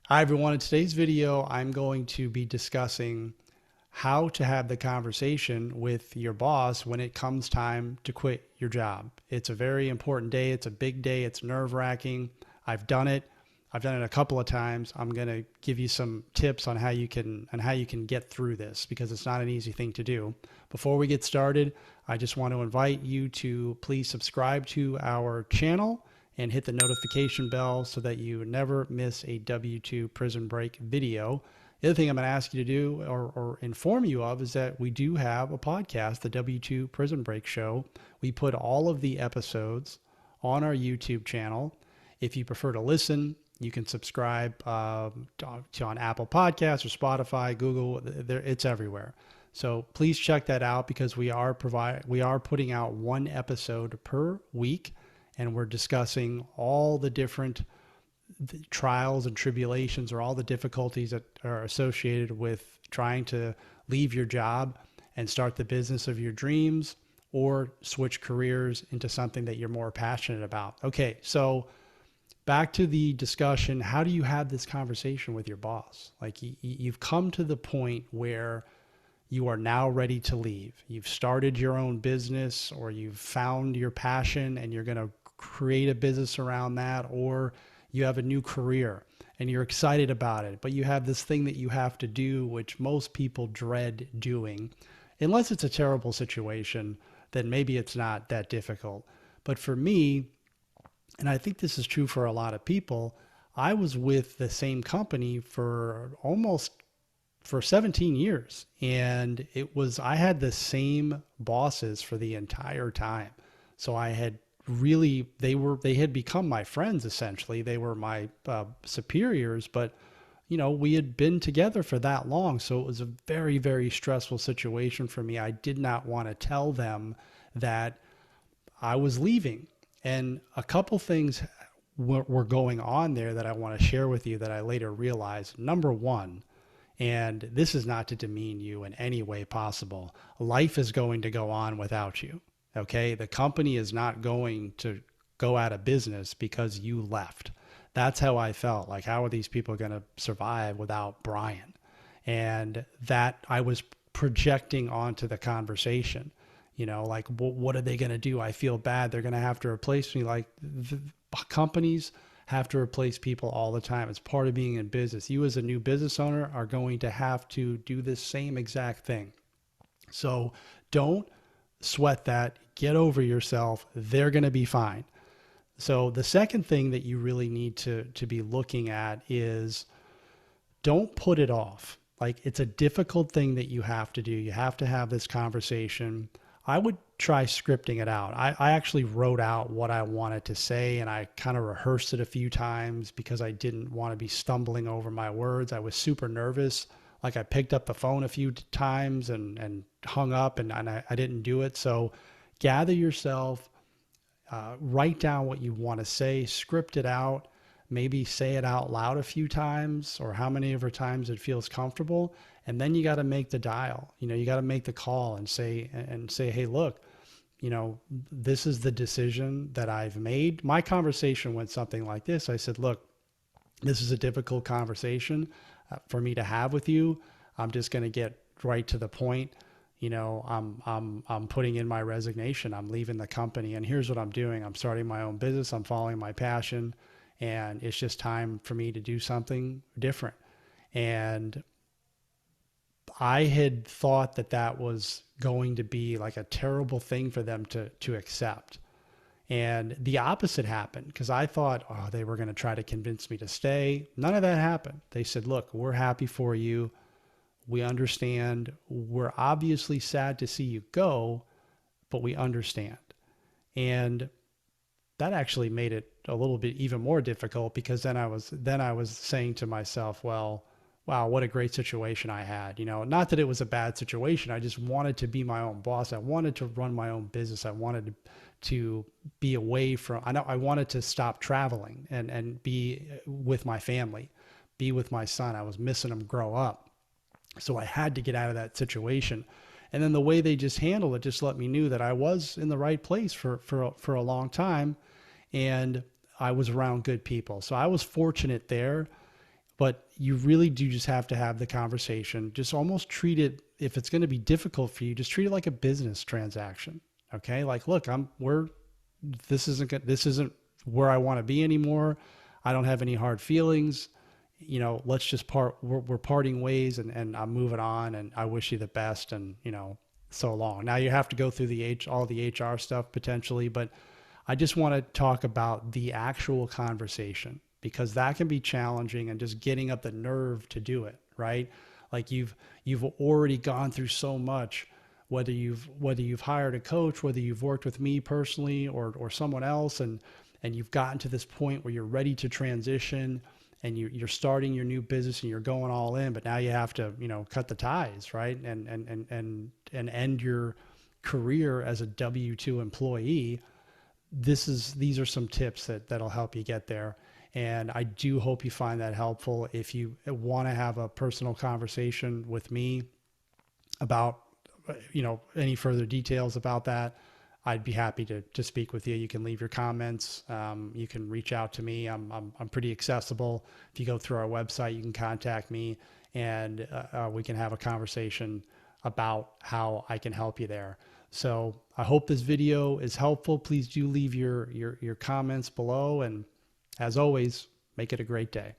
Hi everyone, in today's video, I'm going to be discussing how to have the conversation with your boss when it comes time to quit your job. It's a very important day. It's a big day. It's nerve-wracking. I've done it. I've done it a couple of times. I'm going to give you some tips on how you can get through this because it's not an easy thing to do. Before we get started, I just want to invite you to please subscribe to our channel and hit the notification bell so that you never miss a W2 Prison Break video. The other thing I'm going to ask you to do or inform you of is that we do have a podcast, the W2 Prison Break Show. We put all of the episodes on our YouTube channel. If you prefer to listen, you can subscribe on Apple Podcasts or Spotify, Google. It's everywhere. So please check that out because we are putting out one episode per week, and we're discussing all the different trials and tribulations or all the difficulties that are associated with trying to leave your job and start the business of your dreams or switch careers into something that you're more passionate about. Okay, so back to the discussion. How do you have this conversation with your boss? Like you've come to the point where you are now ready to leave. You've started your own business or you've found your passion and you're going to create a business around that, or you have a new career and you're excited about it, but you have this thing that you have to do, which most people dread doing. Unless it's a terrible situation, then maybe it's not that difficult. But for me, and I think this is true for a lot of people, I was with the same company for 17 years. And I had the same bosses for the entire time. So I had they had become my friends essentially. They were my superiors, but we had been together for that long. So it was a very, very stressful situation for me. I did not want to tell them that I was leaving. And a couple things were going on there that I want to share with you that I later realized. Number one, and this is not to demean you in any way possible, life is going to go on without you. Okay. The company is not going to go out of business because you left. That's how I felt. Like, how are these people going to survive without Brian? And that I was projecting onto the conversation, like, what are they going to do? I feel bad. They're going to have to replace me. Like, the companies have to replace people all the time. It's part of being in business. You as a new business owner are going to have to do this same exact thing. So don't sweat that. Get over yourself. They're going to be fine. So the second thing that you really need to be looking at is don't put it off. Like, it's a difficult thing that you have to do. You have to have this conversation. I would try scripting it out. I actually wrote out what I wanted to say and I kind of rehearsed it a few times because I didn't want to be stumbling over my words. I was super nervous. Like, I picked up the phone a few times and hung up and I didn't do it. So gather yourself, write down what you want to say, script it out, maybe say it out loud a few times or how many ever times it feels comfortable. And then you got to make the dial, you got to make the call and say, hey, look, this is the decision that I've made. My conversation went something like this. I said, look, this is a difficult conversation for me to have with you. I'm just going to get right to the point. I'm putting in my resignation. I'm leaving the company and here's what I'm doing. I'm starting my own business. I'm following my passion and it's just time for me to do something different. And I had thought that was going to be like a terrible thing for them to accept. And the opposite happened because I thought, they were going to try to convince me to stay. None of that happened. They said, look, we're happy for you. We understand. We're obviously sad to see you go, but we understand. And that actually made it a little bit even more difficult because then I was saying to myself, well, wow, what a great situation I had. Not that it was a bad situation. I just wanted to be my own boss. I wanted to run my own business. I wanted to be away from, I wanted to stop traveling and be with my family, be with my son. I was missing him grow up. So I had to get out of that situation. And then the way they just handled it just let me know that I was in the right place for a long time. And I was around good people. So I was fortunate there. But you really do just have to have the conversation. Just almost treat it, if it's going to be difficult for you, just treat it like a business transaction. Okay. Like, look, this isn't where I want to be anymore. I don't have any hard feelings. Let's just we're parting ways, and I'm moving on, and I wish you the best. And, so long. Now you have to go through all the HR stuff potentially, but I just want to talk about the actual conversation, because that can be challenging, and just getting up the nerve to do it, right? Like you've already gone through so much, whether you've hired a coach, whether you've worked with me personally or someone else, and you've gotten to this point where you're ready to transition, and you're starting your new business and you're going all in, but now you have to, cut the ties, right? And end your career as a W-2 employee. These are some tips that'll help you get there. And I do hope you find that helpful. If you want to have a personal conversation with me about, any further details about that, I'd be happy to speak with you. You can leave your comments. You can reach out to me. I'm pretty accessible. If you go through our website, you can contact me, and we can have a conversation about how I can help you there. So I hope this video is helpful. Please do leave your comments below, and as always, make it a great day.